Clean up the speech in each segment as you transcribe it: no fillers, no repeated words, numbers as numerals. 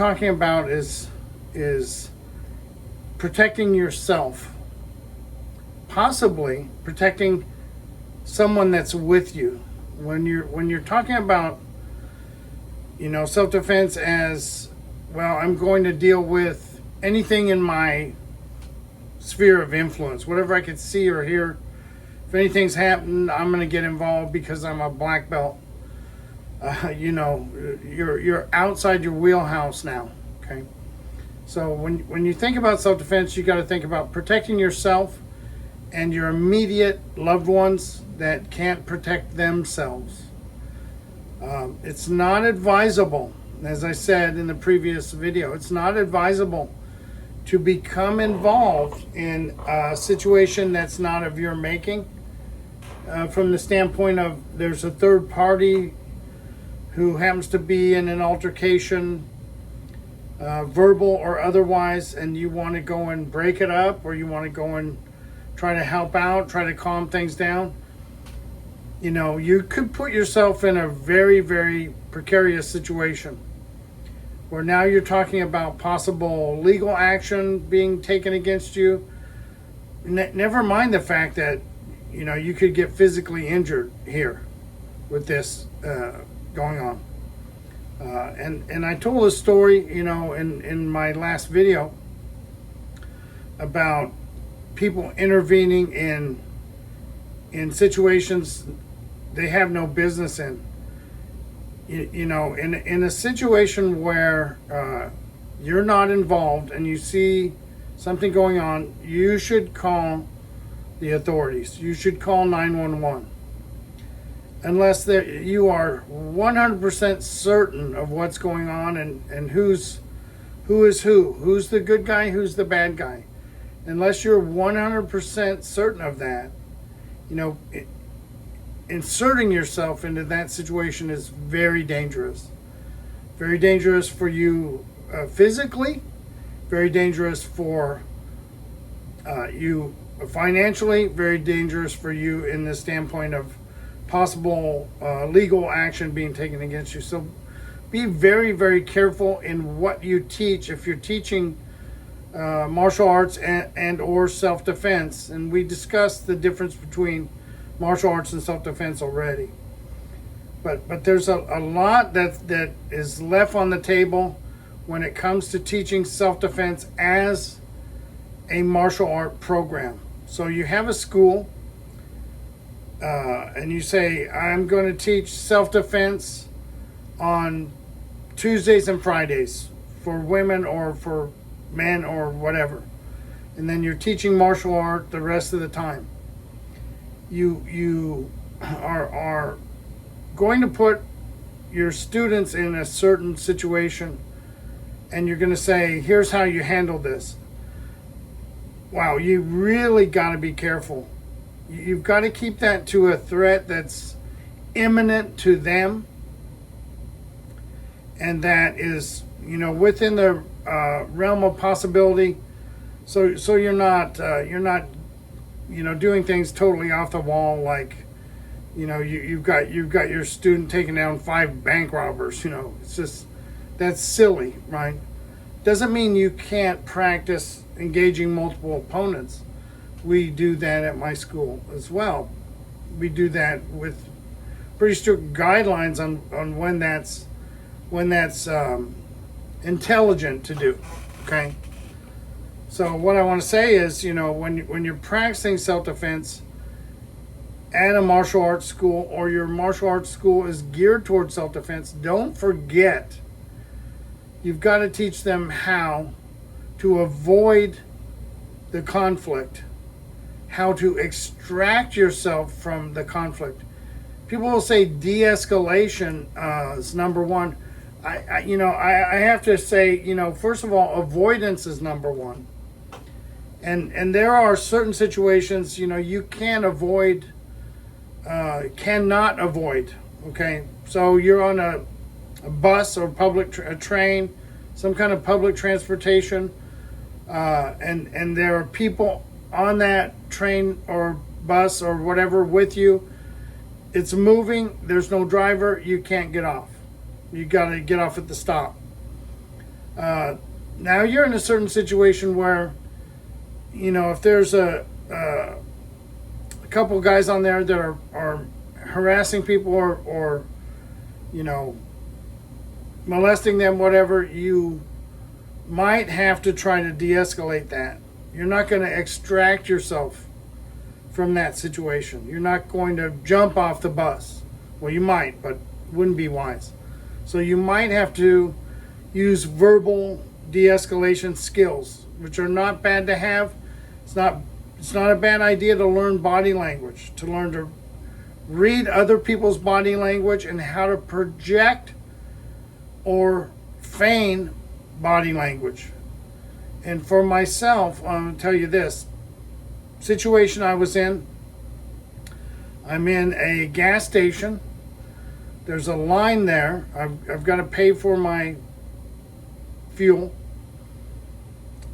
talking about is protecting yourself, possibly protecting someone that's with you. When you're talking about, self-defense as, well, I'm going to deal with anything in my sphere of influence, whatever I could see or hear. If anything's happened, I'm going to get involved because I'm a black belt. You're outside your wheelhouse now. Okay, so when you think about self-defense, you got to think about protecting yourself and your immediate loved ones that can't protect themselves. It's not advisable, as I said in the previous video, it's not advisable to become involved in a situation that's not of your making. From the standpoint of there's a third party who happens to be in an altercation, verbal or otherwise, and you want to go and break it up, or you want to go and try to help out, try to calm things down. You could put yourself in a very, very precarious situation where now you're talking about possible legal action being taken against you. Never mind the fact that, you could get physically injured here with this going on. And I told a story, in my last video about people intervening in situations they have no business in. In a situation where you're not involved and you see something going on, you should call the authorities. You should call 911. Unless you are 100% certain of what's going on and who is who's the good guy, who's the bad guy. Unless you're 100% certain of that, inserting yourself into that situation is very dangerous. Very dangerous for you physically, very dangerous for you financially, very dangerous for you in the standpoint of possible legal action being taken against you. So be very, very careful in what you teach. If you're teaching martial arts and or self-defense, and we discussed the difference between martial arts and self-defense already, but there's a lot that is left on the table when it comes to teaching self-defense as a martial art program. So you have a school, and you say, I'm going to teach self-defense on Tuesdays and Fridays for women or for men or whatever, and then you're teaching martial art the rest of the time. You are going to put your students in a certain situation, and you're going to say, here's how you handle this. Wow, you really got to be careful. You've got to keep that to a threat that's imminent to them, and that is, within the realm of possibility. So you're not doing things totally off the wall, like, you've got your student taking down 5 bank robbers. It's just, that's silly, right? Doesn't mean you can't practice engaging multiple opponents. We do that at my school as well. We do that with pretty strict guidelines on when that's intelligent to do. Okay. So what I want to say is, when you're practicing self-defense at a martial arts school, or your martial arts school is geared towards self-defense, don't forget, you've got to teach them how to avoid the conflict, how to extract yourself from the conflict. People will say de-escalation is number one. I have to say, first of all, avoidance is number one. And there are certain situations, you can avoid, cannot avoid. Okay, so you're on a bus or a train, some kind of public transportation, and there are people on that train or bus or whatever with you. It's moving, there's no driver, you can't get off. You got to get off at the stop. Now you're in a certain situation where, if there's a couple of guys on there that are harassing people or molesting them, whatever, you might have to try to de-escalate that. You're not going to extract yourself from that situation. You're not going to jump off the bus. Well, you might, but wouldn't be wise. So you might have to use verbal de-escalation skills, which are not bad to have. It's not a bad idea to learn body language, to learn to read other people's body language and how to project or feign body language. And for myself, I'm going to tell you this situation I was in. I'm in a gas station. There's a line there. I've got to pay for my fuel.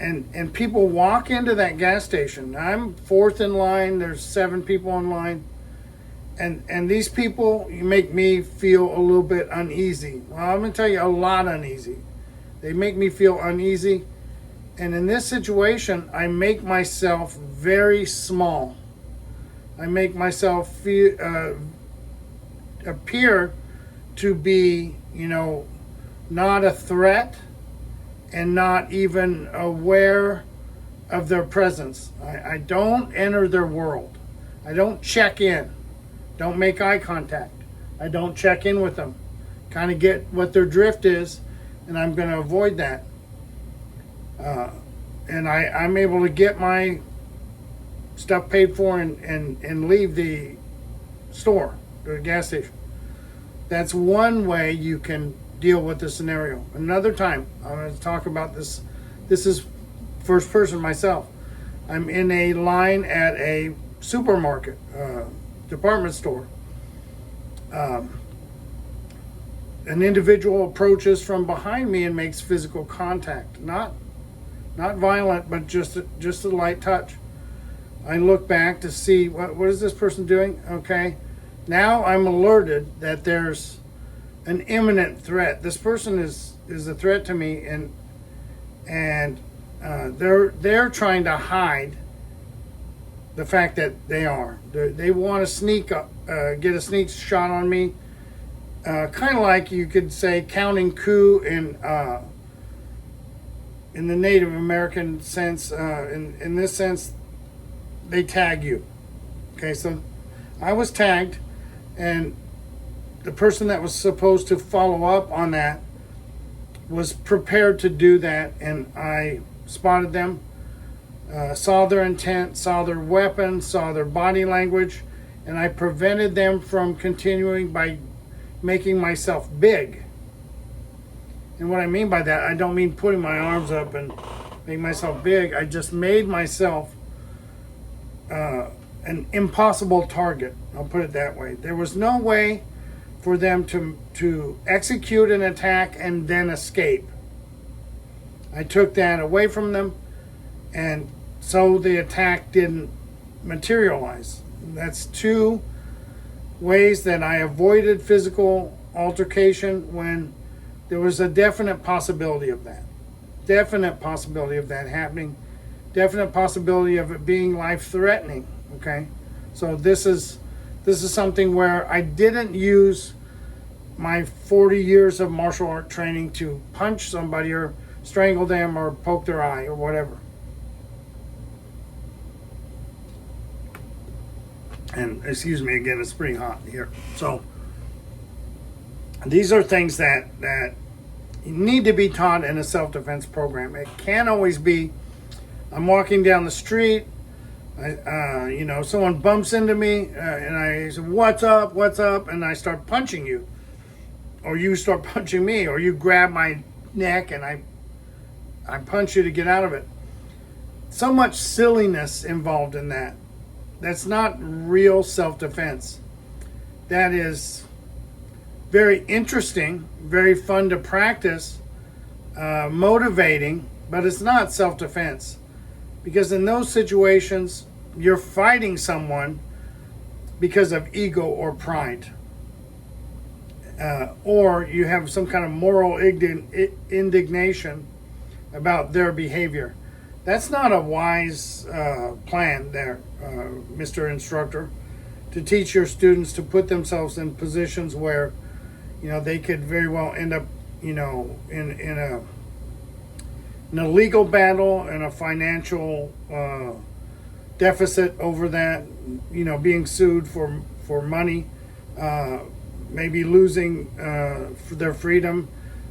And people walk into that gas station. I'm fourth in line. There's 7 people in line. And these people make me feel a little bit uneasy. Well, I'm going to tell you, a lot uneasy. They make me feel uneasy. And in this situation, I make myself very small. I make myself appear to be, not a threat and not even aware of their presence. I don't enter their world. I don't check in. Don't make eye contact. I don't check in with them. Kind of get what their drift is, and I'm going to avoid that. And I'm able to get my stuff paid for and leave the store, the gas station. That's one way you can deal with the scenario. Another time, I'm going to talk about this. This is first person myself. I'm in a line at a supermarket, department store. An individual approaches from behind me and makes physical contact. Not violent, but just a light touch. I look back to see what is this person doing? Okay. Now I'm alerted that there's an imminent threat. This person is a threat to me, and they're trying to hide the fact that they want to sneak up, get a sneak shot on me, kind of like you could say counting coup in the Native American sense. In this sense, they tag you. Okay, so I was tagged, and the person that was supposed to follow up on that was prepared to do that, and I spotted them, saw their intent, saw their weapon, saw their body language, and I prevented them from continuing by making myself big. And what I mean by that, I don't mean putting my arms up and make myself big. I just made myself an impossible target. I'll put it that way. There was no way for them to execute an attack and then escape. I took that away from them, and so the attack didn't materialize. That's 2 ways that I avoided physical altercation when there was a definite possibility of that. Definite possibility of that happening. Definite possibility of it being life-threatening. Okay? So this is something where I didn't use my 40 years of martial art training to punch somebody or strangle them or poke their eye or whatever. And excuse me again, it's pretty hot here. So these are things that need to be taught in a self-defense program. It can't always be, I'm walking down the street, someone bumps into me, and I say, what's up, and I start punching you. Or you start punching me, or you grab my neck and I punch you to get out of it. So much silliness involved in that. That's not real self-defense. That is very interesting, very fun to practice, motivating, but it's not self-defense. Because in those situations, you're fighting someone because of ego or pride. or you have some kind of moral indignation about their behavior. That's not a wise plan there, Mr. Instructor, to teach your students to put themselves in positions where, they could very well end up, in a legal battle and a financial deficit over that, being sued for money, maybe losing for their freedom,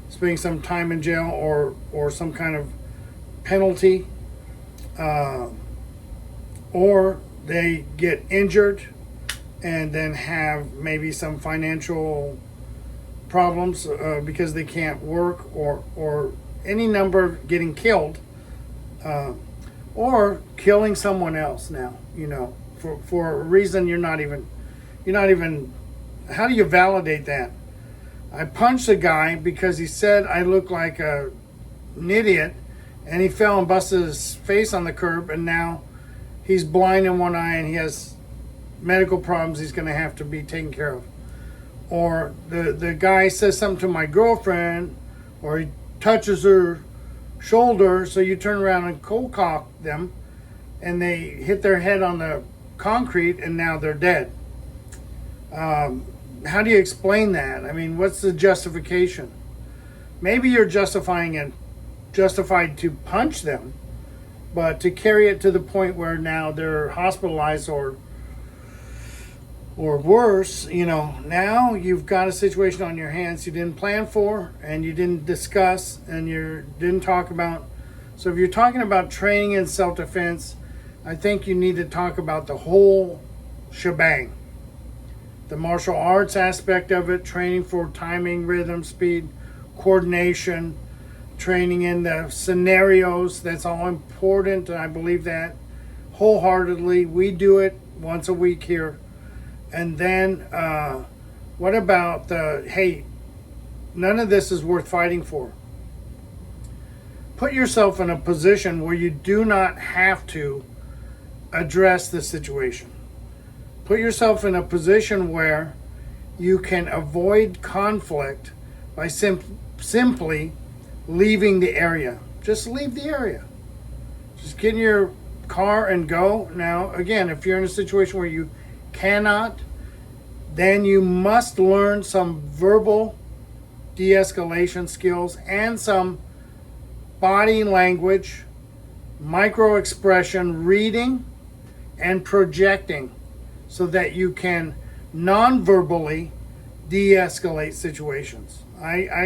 spending some time in jail or some kind of penalty, or they get injured and then have maybe some financial problems because they can't work, or any number of getting killed, or killing someone else now, for a reason you're not even, how do you validate that? I punched a guy because he said I look like an idiot, and he fell and busted his face on the curb, and now he's blind in one eye and he has medical problems he's going to have to be taken care of. Or the guy says something to my girlfriend, or he touches her shoulder, so you turn around and cold cock them, and they hit their head on the concrete, and now they're dead. How do you explain that? I mean, what's the justification? Maybe you're justified to punch them, but to carry it to the point where now they're hospitalized or worse, now you've got a situation on your hands you didn't plan for, and you didn't discuss, and you didn't talk about. So if you're talking about training in self-defense, I think you need to talk about the whole shebang. The martial arts aspect of it, training for timing, rhythm, speed, coordination, training in the scenarios, that's all important, and I believe that wholeheartedly. We do it once a week here. And then what about hey, none of this is worth fighting for. Put yourself in a position where you do not have to address the situation. Put yourself in a position where you can avoid conflict by simply leaving the area. Just leave the area. Just get in your car and go. Now, again, if you're in a situation where you cannot, then you must learn some verbal de-escalation skills and some body language, micro expression, reading, and projecting, so that you can non-verbally de-escalate situations. I